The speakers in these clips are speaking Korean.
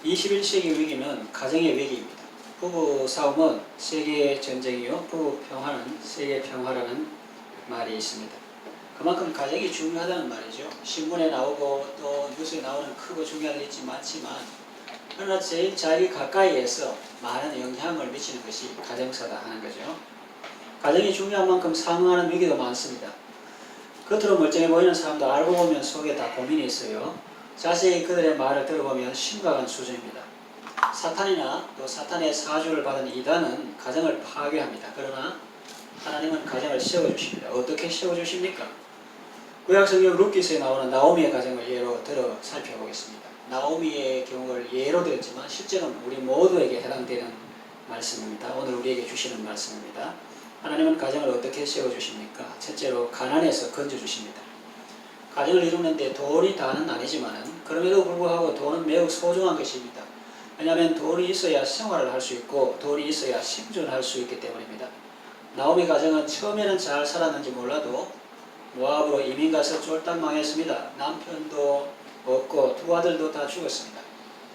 21세기 위기는 가정의 위기입니다. 부부 싸움은 세계 전쟁이요, 부부 평화는 세계 평화라는 말이 있습니다. 그만큼 가정이 중요하다는 말이죠. 신문에 나오고 또 뉴스에 나오는 크고 중요한 일이 많지만, 그러나 제일 자기 가까이에서 많은 영향을 미치는 것이 가정사다 하는 거죠. 가정이 중요한 만큼 상응하는 위기도 많습니다. 겉으로 멀쩡해 보이는 사람도 알고 보면 속에 다 고민이 있어요. 자세히 그들의 말을 들어보면 심각한 수준입니다. 사탄이나 또 사탄의 사주를 받은 이단은 가정을 파괴합니다. 그러나 하나님은 가정을 세워주십니다. 어떻게 세워주십니까? 구약성경 룻기서에 나오는 나오미의 가정을 예로 들어 살펴보겠습니다. 나오미의 경우를 예로 들었지만 실제는 우리 모두에게 해당되는 말씀입니다. 오늘 우리에게 주시는 말씀입니다. 하나님은 가정을 어떻게 세워주십니까? 첫째로 가난에서 건져주십니다. 가정을 이루는데 돈이 다는 아니지만 그럼에도 불구하고 돈은 매우 소중한 것입니다. 왜냐하면 돈이 있어야 생활을 할 수 있고 돈이 있어야 생존할 수 있기 때문입니다. 나오미 가정은 처음에는 잘 살았는지 몰라도 모압으로 이민 가서 쫄딱 망했습니다. 남편도 없고 두 아들도 다 죽었습니다.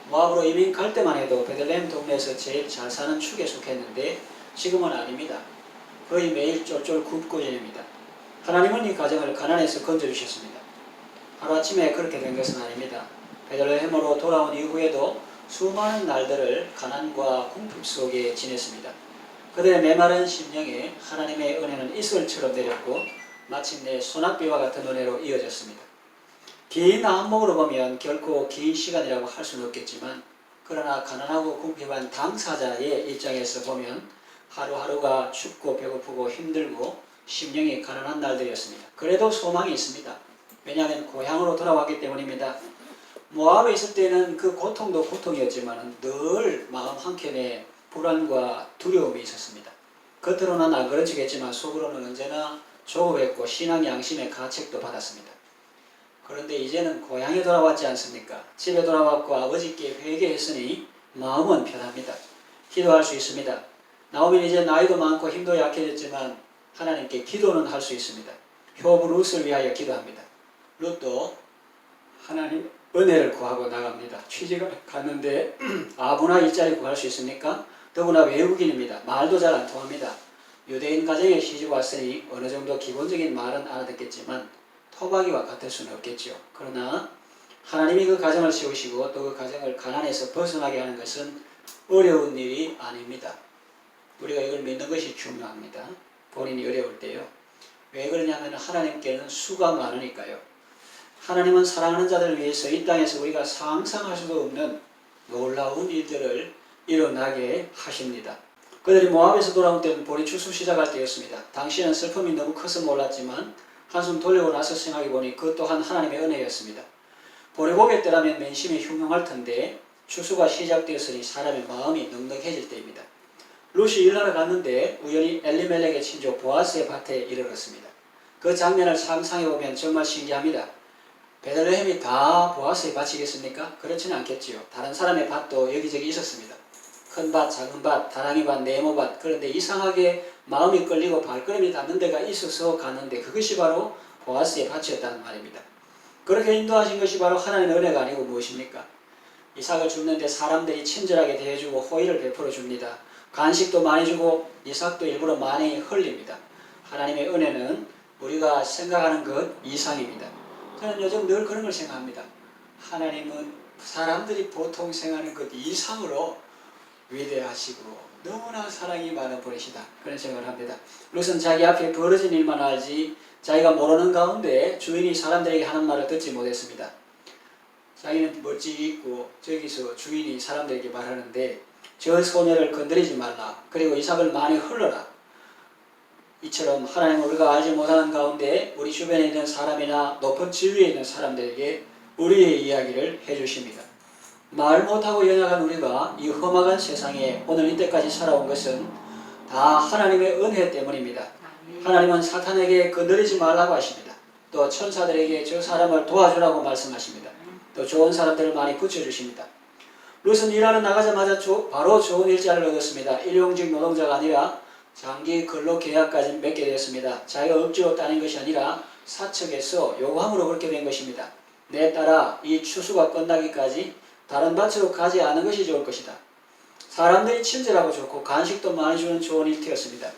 모압으로 이민 갈 때만 해도 베들레헴 동네에서 제일 잘 사는 축에 속했는데 지금은 아닙니다. 거의 매일 쫄쫄 굶고 지냅니다. 하나님은 이 가정을 가난에서 건져주셨습니다. 하루아침에 그렇게 된 것은 아닙니다. 베들레헴으로 돌아온 이후에도 수많은 날들을 가난과 궁핍 속에 지냈습니다. 그들의 메마른 심령에 하나님의 은혜는 이슬처럼 내렸고 마침내 소낙비와 같은 은혜로 이어졌습니다. 긴 안목으로 보면 결코 긴 시간이라고 할 수는 없겠지만, 그러나 가난하고 궁핍한 당사자의 입장에서 보면 하루하루가 춥고 배고프고 힘들고 심령이 가난한 날들이었습니다. 그래도 소망이 있습니다. 왜냐하면 고향으로 돌아왔기 때문입니다. 모압에 있을 때는 그 고통도 고통이었지만 늘 마음 한켠에 불안과 두려움이 있었습니다. 겉으로는 안 그러지겠지만 속으로는 언제나 조급했고 신앙 양심의 가책도 받았습니다. 그런데 이제는 고향에 돌아왔지 않습니까? 집에 돌아왔고 아버지께 회개했으니 마음은 편합니다. 기도할 수 있습니다. 나오면 이제 나이도 많고 힘도 약해졌지만 하나님께 기도는 할 수 있습니다. 효부 룻을 위하여 기도합니다. 룻도 하나님 은혜를 구하고 나갑니다. 취직을 갔는데 아무나 일자리 구할 수 있습니까? 더구나 외국인입니다. 말도 잘 안 통합니다. 유대인 가정에 시집 왔으니 어느 정도 기본적인 말은 알아듣겠지만 토박이와 같을 수는 없겠죠. 그러나 하나님이 그 가정을 세우시고 또 그 가정을 가난에서 벗어나게 하는 것은 어려운 일이 아닙니다. 우리가 이걸 믿는 것이 중요합니다. 본인이 어려울 때요. 왜 그러냐면 하나님께는 수가 많으니까요. 하나님은 사랑하는 자들을 위해서 이 땅에서 우리가 상상할 수도 없는 놀라운 일들을 일어나게 하십니다. 그들이 모압에서 돌아온 때는 보리 추수 시작할 때였습니다. 당시에는 슬픔이 너무 커서 몰랐지만 한숨 돌리고 나서 생각해보니 그것 또한 하나님의 은혜였습니다. 보리고개 때라면 맨심이 흉흉할 텐데 추수가 시작되었으니 사람의 마음이 넉넉해질 때입니다. 룻이 일하러 갔는데 우연히 엘리멜렉의 친조 보아스의 밭에 이르렀습니다. 그 장면을 상상해보면 정말 신기합니다. 베들레헴이 다 보아스의 밭이겠습니까? 그렇지는 않겠지요. 다른 사람의 밭도 여기저기 있었습니다. 큰 밭, 작은 밭, 다랑이 밭, 네모 밭. 그런데 이상하게 마음이 끌리고 발걸음이 닿는 데가 있어서 갔는데 그것이 바로 보아스의 밭이었다는 말입니다. 그렇게 인도하신 것이 바로 하나님의 은혜가 아니고 무엇입니까? 이삭을 줍는데 사람들이 친절하게 대해주고 호의를 베풀어 줍니다. 간식도 많이 주고 이삭도 일부러 많이 흘립니다. 하나님의 은혜는 우리가 생각하는 것 이상입니다. 저는 요즘 늘 그런 걸 생각합니다. 하나님은 사람들이 보통 생각하는 것 이상으로 위대하시고 너무나 사랑이 많은 분이시다. 그런 생각을 합니다. 룻은 자기 앞에 벌어진 일만 알지 자기가 모르는 가운데 주인이 사람들에게 하는 말을 듣지 못했습니다. 자기는 멋지고 저기서 주인이 사람들에게 말하는데 저 소녀를 건드리지 말라. 그리고 이삭을 많이 흘러라. 이처럼 하나님은 우리가 알지 못하는 가운데 우리 주변에 있는 사람이나 높은 지위에 있는 사람들에게 우리의 이야기를 해주십니다. 말 못하고 연약한 우리가 이 험악한 세상에 오늘 이때까지 살아온 것은 다 하나님의 은혜 때문입니다. 하나님은 사탄에게 건드리지 말라고 하십니다. 또 천사들에게 저 사람을 도와주라고 말씀하십니다. 또 좋은 사람들을 많이 붙여주십니다. 룻은 일하러 나가자마자 바로 좋은 일자리를 얻었습니다. 일용직 노동자가 아니라 장기 근로 계약까지 맺게 되었습니다. 자기가 억지로 따낸 것이 아니라 사측에서 요구함으로 그렇게 된 것입니다. 내 딸아, 이 추수가 끝나기까지 다른 밭으로 가지 않은 것이 좋을 것이다. 사람들이 친절하고 좋고 간식도 많이 주는 좋은 일터였습니다.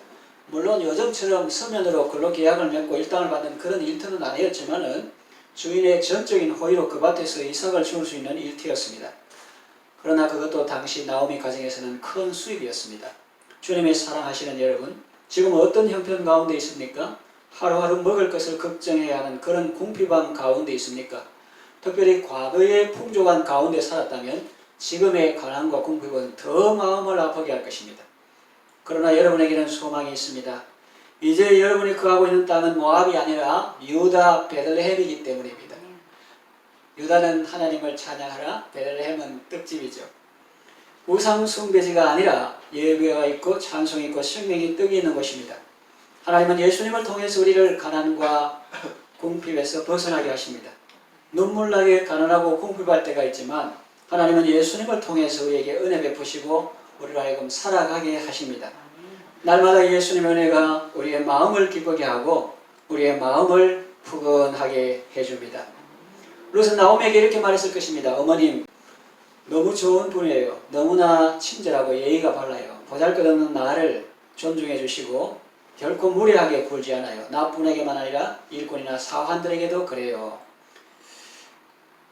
물론 요즘처럼 서면으로 근로계약을 맺고 일당을 받는 그런 일터는 아니었지만은 주인의 전적인 호의로 그 밭에서 이삭을 줄 수 있는 일터였습니다. 그러나 그것도 당시 나오미 가정에서는 큰 수입이었습니다. 주님의 사랑하시는 여러분, 지금 어떤 형편 가운데 있습니까? 하루하루 먹을 것을 걱정해야 하는 그런 궁핍함 가운데 있습니까? 특별히 과거의 풍족한 가운데 살았다면 지금의 가난과 궁핍은 더 마음을 아프게 할 것입니다. 그러나 여러분에게는 소망이 있습니다. 이제 여러분이 거하고 있는 땅은 모압이 아니라 유다 베들레헴이기 때문입니다. 유다는 하나님을 찬양하라, 베들레헴은 떡집이죠. 우상 숭배지가 아니라 예배가 있고 찬송이 있고 생명이 떡이 있는 것입니다. 하나님은 예수님을 통해서 우리를 가난과 궁핍에서 벗어나게 하십니다. 눈물나게 가난하고 궁핍할 때가 있지만 하나님은 예수님을 통해서 우리에게 은혜 베푸시고 우리를 하여금 살아가게 하십니다. 날마다 예수님의 은혜가 우리의 마음을 기쁘게 하고 우리의 마음을 푸근하게 해줍니다. 룻은 나오미에게 이렇게 말했을 것입니다. 어머님, 너무 좋은 분이에요. 너무나 친절하고 예의가 발라요. 보잘것없는 나를 존중해 주시고 결코 무례하게 굴지 않아요. 나뿐에게만 아니라 일꾼이나 사환들에게도 그래요.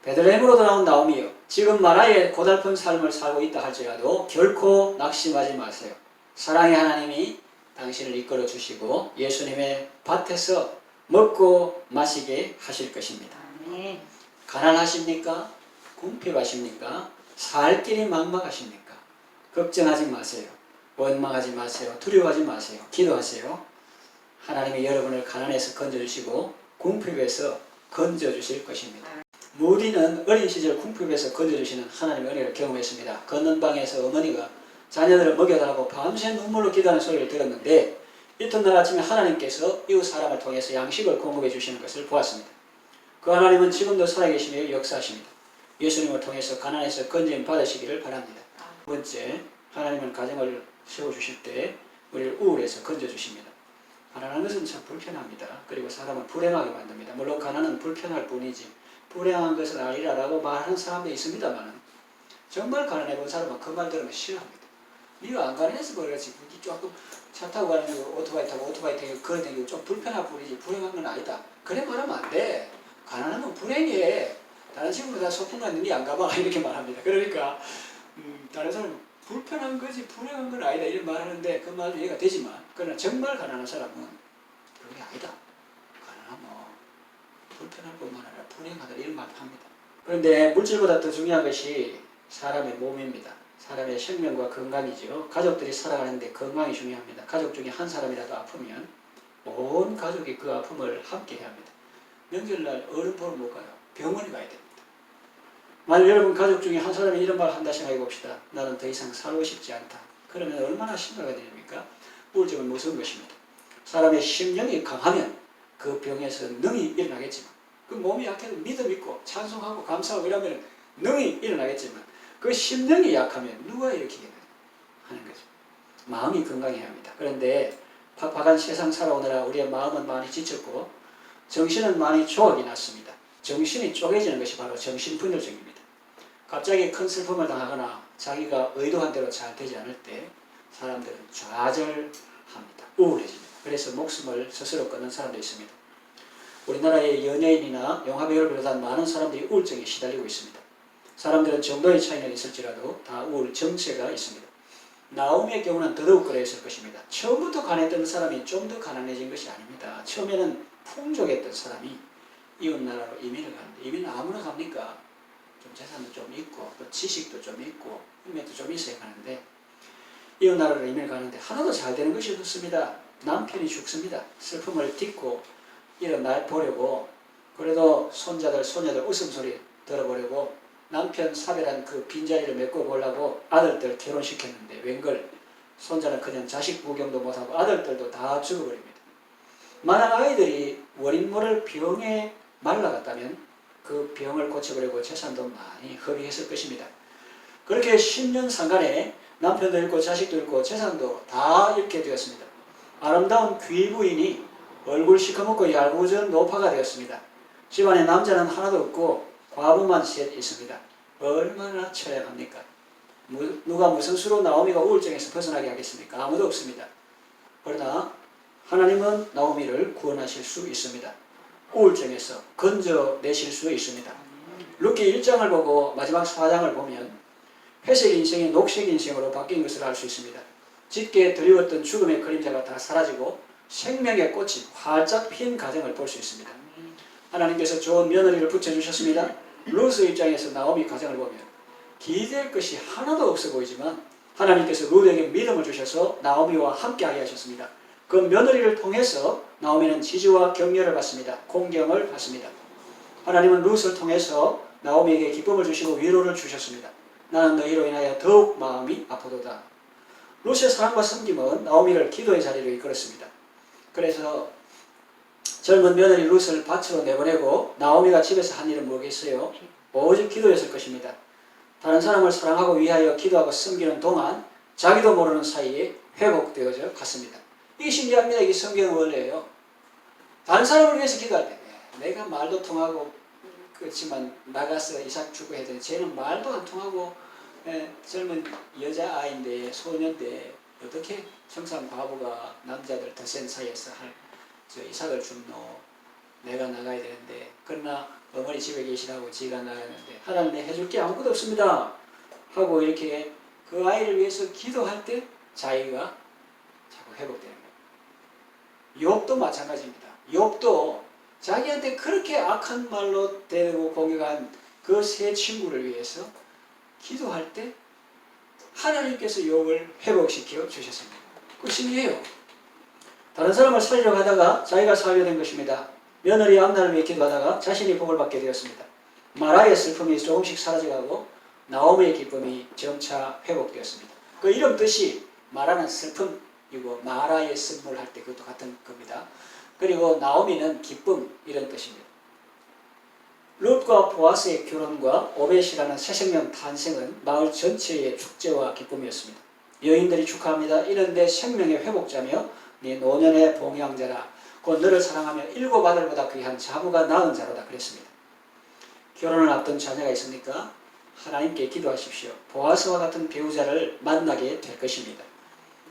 베들레헴으로 돌아온 나오미요, 지금 마라의 고달픈 삶을 살고 있다 할지라도 결코 낙심하지 마세요. 사랑의 하나님이 당신을 이끌어 주시고 예수님의 밭에서 먹고 마시게 하실 것입니다. 가난하십니까? 궁핍하십니까? 살 길이 막막하십니까? 걱정하지 마세요. 원망하지 마세요. 두려워하지 마세요. 기도하세요. 하나님이 여러분을 가난에서 건져주시고 궁핍에서 건져주실 것입니다. 무디는 어린 시절 궁핍에서 건져주시는 하나님의 은혜를 경험했습니다. 걷는 방에서 어머니가 자녀들을 먹여달라고 밤새 눈물로 기도하는 소리를 들었는데 이튿날 아침에 하나님께서 이웃 사람을 통해서 양식을 공급해 주시는 것을 보았습니다. 그 하나님은 지금도 살아계시며 역사하십니다. 예수님을 통해서 가난에서 건짐 받으시기를 바랍니다. 두 번째, 하나님은 가정을 세워주실 때 우리를 우울에서 건져주십니다. 가난한 것은 참 불편합니다. 그리고 사람을 불행하게 만듭니다. 물론 가난은 불편할 뿐이지 불행한 것은 아니라라고 말하는 사람도 있습니다만 정말 가난해 본 사람은 그 말 들으면 싫어합니다. 네가 안 가난해서 그러지 조금 차 타고 가는 거 오토바이 타고 걸어다니고 좀 불편할 뿐이지 불행한 건 아니다. 그래 말하면 안 돼. 가난하면 불행해. 다른 친구들 다 소풍 갔는데 안 가봐 이렇게 말합니다. 그러니까 다른 사람은 불편한 거지 불행한 건 아니다 이런 말하는데 그 말도 이해가 되지만 그러나 정말 가난한 사람은 그게 아니다. 가난하면 불편할 뿐만 아니라 불행하다 이런 말을 합니다. 그런데 물질보다 더 중요한 것이 사람의 몸입니다. 사람의 생명과 건강이죠. 가족들이 살아가는데 건강이 중요합니다. 가족 중에 한 사람이라도 아프면 온 가족이 그 아픔을 함께 해야 합니다. 명절날 어른 보러 못 가요. 병원에 가야 됩니다. 만약 여러분 가족 중에 한 사람이 이런 말을 한다 생각해 봅시다. 나는 더 이상 살고 싶지 않다. 그러면 얼마나 심각하게 됩니까? 우울증은 무서운 것입니다. 사람의 심령이 강하면 그 병에서 능히 일어나겠지만 그 몸이 약해도 믿음 있고 찬송하고 감사하고 이러면 능히 일어나겠지만 그 심령이 약하면 누가 일으키겠느냐 하는 거죠. 마음이 건강해야 합니다. 그런데 팍팍한 세상 살아오느라 우리의 마음은 많이 지쳤고 정신은 많이 조각이 났습니다. 정신이 쪼개지는 것이 바로 정신분열증입니다. 갑자기 큰 슬픔을 당하거나 자기가 의도한 대로 잘 되지 않을 때 사람들은 좌절합니다. 우울해집니다. 그래서 목숨을 스스로 끊는 사람도 있습니다. 우리나라의 연예인이나 영화배우를 비롯한 많은 사람들이 우울증에 시달리고 있습니다. 사람들은 정도의 차이는 있을지라도 다 우울정체가 있습니다. 나오미의 경우는 더더욱 그랬을 것입니다. 처음부터 가난했던 사람이 좀 더 가난해진 것이 아닙니다. 처음에는 풍족했던 사람이 이웃나라로 이민을 가는데 이민은 아무나 갑니까? 좀 재산도 좀 있고 또 지식도 좀 있고 인맥도 좀 있어야 가는데 이웃나라로 이민을 가는데 하나도 잘 되는 것이 없습니다. 남편이 죽습니다. 슬픔을 딛고 이런 날 보려고 그래도 손자들 소녀들 웃음소리 들어보려고 남편 사별한 그 빈자리를 메꿔보려고 아들들 결혼시켰는데 웬걸 손자는 그냥 자식 구경도 못하고 아들들도 다 죽어버립니다. 만약 아이들이 원인 모를 병에 말라갔다면 그 병을 고쳐보려고 재산도 많이 허비했을 것입니다. 그렇게 10년 상간에 남편도 잃고 자식도 잃고 재산도 다 잃게 되었습니다. 아름다운 귀부인이 얼굴 시커멓고 얄궂은 노파가 되었습니다. 집안에 남자는 하나도 없고 과부만 셋 있습니다. 얼마나 처량합니까? 누가 무슨 수로 나오미가 우울증에서 벗어나게 하겠습니까? 아무도 없습니다. 그러나 하나님은 나오미를 구원하실 수 있습니다. 우울증에서 건져내실 수 있습니다. 룻기 1장을 보고 마지막 4장을 보면 회색 인생이 녹색 인생으로 바뀐 것을 알 수 있습니다. 짙게 드리웠던 죽음의 그림자가 다 사라지고 생명의 꽃이 활짝 핀 가정을 볼 수 있습니다. 하나님께서 좋은 며느리를 붙여주셨습니다. 룻의 입장에서 나오미 가정을 보면 기댈 것이 하나도 없어 보이지만 하나님께서 룻에게 믿음을 주셔서 나오미와 함께하게 하셨습니다. 그 며느리를 통해서 나오미는 지지와 격려를 받습니다. 공경을 받습니다. 하나님은 룻을 통해서 나오미에게 기쁨을 주시고 위로를 주셨습니다. 나는 너희로 인하여 더욱 마음이 아프도다. 룻의 사랑과 섬김은 나오미를 기도의 자리로 이끌었습니다. 그래서 젊은 며느리 룻을 밭으로 내보내고 나오미가 집에서 한 일은 뭐겠어요? 오직 기도였을 것입니다. 다른 사람을 사랑하고 위하여 기도하고 섬기는 동안 자기도 모르는 사이에 회복되어져 갔습니다. 이게 신기합니다. 이게 성경의 원리예요. 다른 사람을 위해서 기도할 때 내가 말도 통하고 그렇지만 나가서 이삭 주고 해야 되는데 쟤는 말도 안 통하고 젊은 여자아이인데 소년인데 어떻게 청산 바보가 남자들 더 센 사이에서 저 이삭을 줍노. 내가 나가야 되는데 그러나 어머니 집에 계시라고 지가 나가야 되는데 하나님 해줄 게 아무것도 없습니다 하고 이렇게 그 아이를 위해서 기도할 때 자기가 자꾸 회복되는 거예요. 욥도 마찬가지입니다. 욥도 자기한테 그렇게 악한 말로 대고 공격한 그 세 친구를 위해서 기도할 때 하나님께서 욥을 회복시켜 주셨습니다. 그 신기해요. 다른 사람을 살리려고 하다가 자기가 살게 된 것입니다. 며느리 암나를 위해 기도하다가 자신이 복을 받게 되었습니다. 마라의 슬픔이 조금씩 사라져가고 나오미의 기쁨이 점차 회복되었습니다. 그 이름 뜻이 마라는 슬픔이고 마라의 선물 할 때 그것도 같은 겁니다. 그리고 나오미는 기쁨 이런 뜻입니다. 룻과 보아스의 결혼과 오벳이라는 새 생명 탄생은 마을 전체의 축제와 기쁨이었습니다. 여인들이 축하합니다. 이는 내 생명의 회복자며 네 노년의 봉양자라. 곧 너를 사랑하며 일곱 아들보다 귀한 자부가 낳은 자로다 그랬습니다. 결혼을 앞둔 자녀가 있습니까? 하나님께 기도하십시오. 보아스와 같은 배우자를 만나게 될 것입니다.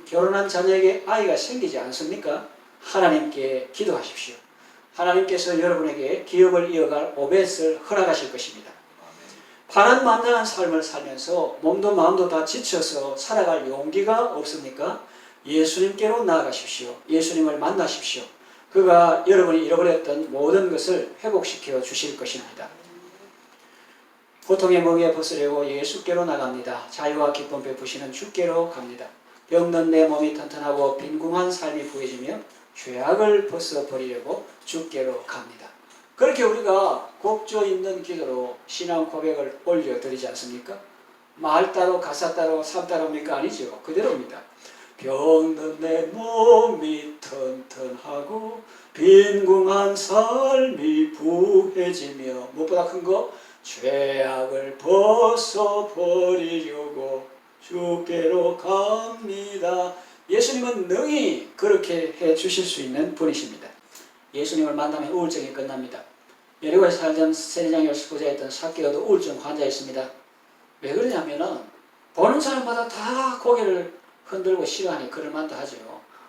결혼한 자녀에게 아이가 생기지 않습니까? 하나님께 기도하십시오. 하나님께서 여러분에게 기업을 이어갈 오벳을 허락하실 것입니다. 파란만장한 삶을 살면서 몸도 마음도 다 지쳐서 살아갈 용기가 없습니까? 예수님께로 나아가십시오. 예수님을 만나십시오. 그가 여러분이 잃어버렸던 모든 것을 회복시켜 주실 것입니다. 고통의 멍에 벗으려고 예수께로 나갑니다. 자유와 기쁨 베푸시는 주께로 갑니다. 병든 내 몸이 튼튼하고 빈궁한 삶이 부해지며 죄악을 벗어버리려고 주께로 갑니다. 그렇게 우리가 곡조 있는 기도로 신앙 고백을 올려드리지 않습니까? 말 따로 가사 따로 삶 따로입니까? 아니죠. 그대로입니다. 병든 내 몸이 튼튼하고 빈궁한 삶이 부해지며 무엇보다 큰 거 죄악을 벗어버리려고 주께로 갑니다. 예수님은 능히 그렇게 해주실 수 있는 분이십니다. 예수님을 만나면 우울증이 끝납니다. 여리고에 살던 세리장 19자에 있던 삭개오도 우울증 환자였습니다. 왜 그러냐면은 보는 사람마다 다 고개를 흔들고 싫어하니 그럴만도 하죠.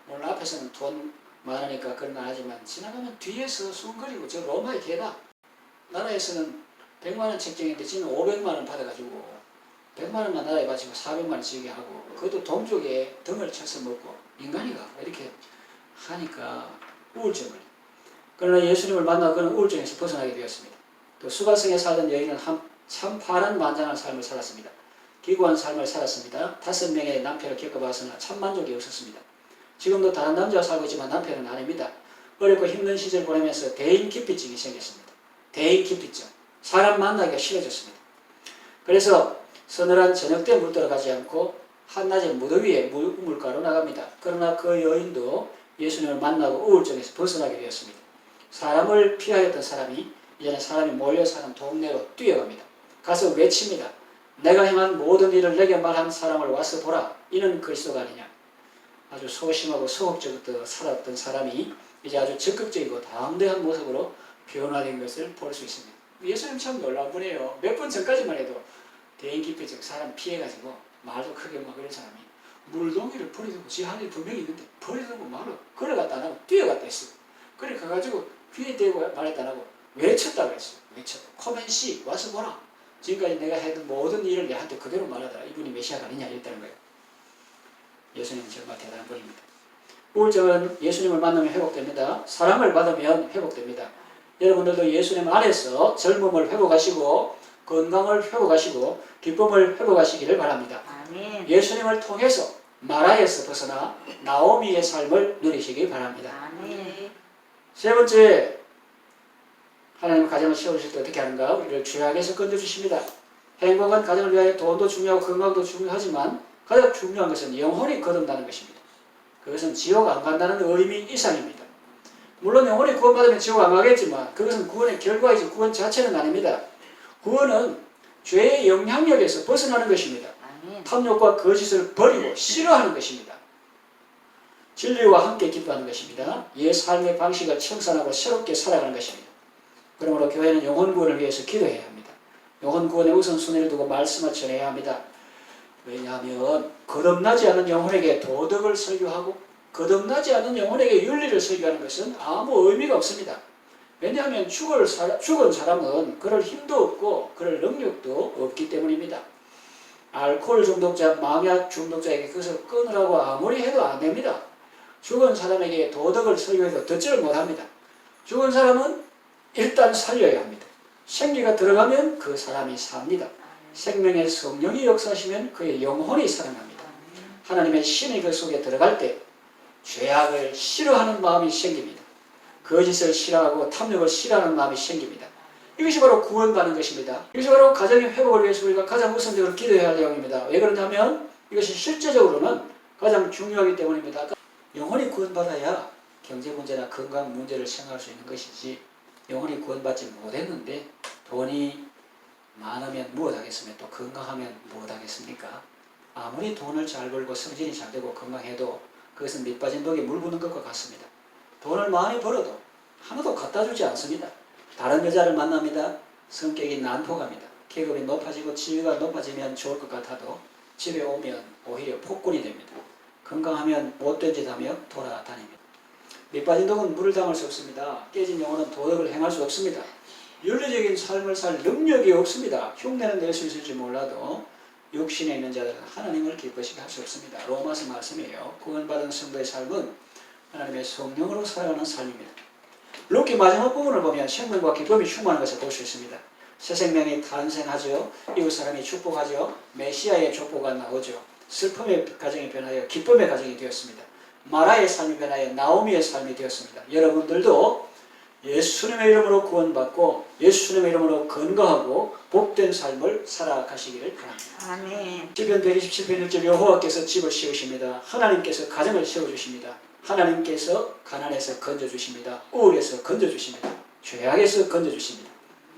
오늘 앞에서는 돈 많으니까 그런 말 하지만 지나가면 뒤에서 수근거리고 저 로마의 개다. 나라에서는 100만원 책정인데 지는 500만원 받아가지고 100만원만 나라에 바치고 400만원 지게 하고 그것도 동족에 등을 쳐서 먹고 인간이가 이렇게 하니까 우울증을. 그러나 예수님을 만나 그는 우울증에서 벗어나게 되었습니다. 또 수가성에 살던 여인은 참 파란만장한 삶을 살았습니다. 기구한 삶을 살았습니다. 5명의 남편을 겪어봤으나 참 만족이 없었습니다. 지금도 다른 남자와 살고 있지만 남편은 아닙니다. 어렵고 힘든 시절 보내면서 대인기피증이 생겼습니다. 대인기피증. 사람 만나기가 싫어졌습니다. 그래서 서늘한 저녁 때 물 들어가지 않고 한낮에 무더위에 우물가로 나갑니다. 그러나 그 여인도 예수님을 만나고 우울증에서 벗어나게 되었습니다. 사람을 피하였던 사람이 이제는 사람이 몰려 사는 동네로 뛰어갑니다. 가서 외칩니다. 내가 행한 모든 일을 내게 말한 사람을 와서 보라. 이는 그리스도가 아니냐. 아주 소심하고 소극적으로 살았던 사람이 이제 아주 적극적이고 담대한 모습으로 변화된 것을 볼 수 있습니다. 예수님 참 놀라운 분이에요. 몇 분 전까지만 해도 대인기피적 사람 피해가지고 말도 크게 막 그런 사람이 물동이를 버리고 지 할 일 분명히 있는데 버리고 말로 걸어갔다 안 하고 뛰어갔다 했어. 그래 가가지고 귀에 대고 말했다 안 하고 외쳤다고 했어. 외쳤다. 코멘씨 와서 보라. 지금까지 내가 했던 모든 일을 내한테 그대로 말하더라. 이분이 메시아가 아니냐 이랬다는 거예요. 예수님은 정말 대단한 분입니다. 우울증은 예수님을 만나면 회복됩니다. 사랑을 받으면 회복됩니다. 여러분들도 예수님 안에서 젊음을 회복하시고 건강을 회복하시고 기쁨을 회복하시기를 바랍니다. 아멘. 예수님을 통해서 마라에서 벗어나 나오미의 삶을 누리시기 바랍니다. 아멘. 세 번째, 하나님 가정을 세우실 때 어떻게 하는가? 우리를 죄악에서 건져주십니다. 행복한 가정을 위하여 돈도 중요하고 건강도 중요하지만 가장 중요한 것은 영혼이 거듭나는 것입니다. 그것은 지옥 안 간다는 의미 이상입니다. 물론 영혼이 구원받으면 지옥 안 가겠지만 그것은 구원의 결과이지 구원 자체는 아닙니다. 구원은 죄의 영향력에서 벗어나는 것입니다. 아멘. 탐욕과 거짓을 버리고 싫어하는 것입니다. 진리와 함께 기뻐하는 것입니다. 옛 삶의 방식을 청산하고 새롭게 살아가는 것입니다. 그러므로 교회는 영혼 구원을 위해서 기도해야 합니다. 영혼 구원에 우선순위를 두고 말씀을 전해야 합니다. 왜냐하면 거듭나지 않은 영혼에게 도덕을 설교하고 거듭나지 않은 영혼에게 윤리를 설교하는 것은 아무 의미가 없습니다. 왜냐하면 죽은 사람은 그럴 힘도 없고 그럴 능력도 없기 때문입니다. 알코올 중독자, 마약 중독자에게 그것을 끊으라고 아무리 해도 안 됩니다. 죽은 사람에게 도덕을 설교해도 듣지를 못합니다. 죽은 사람은 일단 살려야 합니다. 생기가 들어가면 그 사람이 삽니다. 생명의 성령이 역사하시면 그의 영혼이 살아납니다. 하나님의 신이 그 속에 들어갈 때 죄악을 싫어하는 마음이 생깁니다. 거짓을 싫어하고 탐욕을 싫어하는 마음이 생깁니다. 이것이 바로 구원받는 것입니다. 이것이 바로 가정의 회복을 위해서 우리가 가장 우선적으로 기도해야 할 내용입니다. 왜 그러냐면 이것이 실제적으로는 가장 중요하기 때문입니다. 영혼이 구원받아야 경제 문제나 건강 문제를 생각할 수 있는 것이지 영혼이 구원받지 못했는데 돈이 많으면 무엇하겠으며 또 건강하면 무엇하겠습니까? 아무리 돈을 잘 벌고 성질이 잘 되고 건강해도 그것은 밑빠진 독에 물 부는 것과 같습니다. 돈을 많이 벌어도 하나도 갖다 주지 않습니다. 다른 여자를 만납니다. 성격이 난폭합니다. 계급이 높아지고 지위가 높아지면 좋을 것 같아도 집에 오면 오히려 폭군이 됩니다. 건강하면 못된 짓 하며 돌아다닙니다. 밑빠진 독은 물을 담을 수 없습니다. 깨진 영혼은 도덕을 행할 수 없습니다. 윤리적인 삶을 살 능력이 없습니다. 흉내는 낼 수 있을지 몰라도 육신에 있는 자들은 하나님을 기쁘시게 할 수 없습니다. 로마서 말씀이에요. 구원받은 성도의 삶은 하나님의 성령으로 살아가는 삶입니다. 룻기 마지막 부분을 보면 생명과 기쁨이 충만한 것을 볼 수 있습니다. 새 생명이 탄생하죠. 이웃 사람이 축복하죠. 메시아의 족보가 나오죠. 슬픔의 가정이 변하여 기쁨의 가정이 되었습니다. 마라의 삶이 변하여 나오미의 삶이 되었습니다. 여러분들도 예수님의 이름으로 구원받고 예수님의 이름으로 건강하고 복된 삶을 살아가시기를 바랍니다. 아멘. 시편 127편 1절 여호와께서 집을 세우십니다. 하나님께서 가정을 세워주십니다. 하나님께서 가난에서 건져주십니다. 우울에서 건져주십니다. 죄악에서 건져주십니다.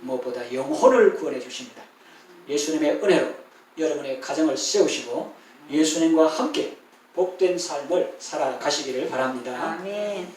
무엇보다 영혼을 구원해 주십니다. 예수님의 은혜로 여러분의 가정을 세우시고 예수님과 함께 복된 삶을 살아가시기를 바랍니다. 아멘.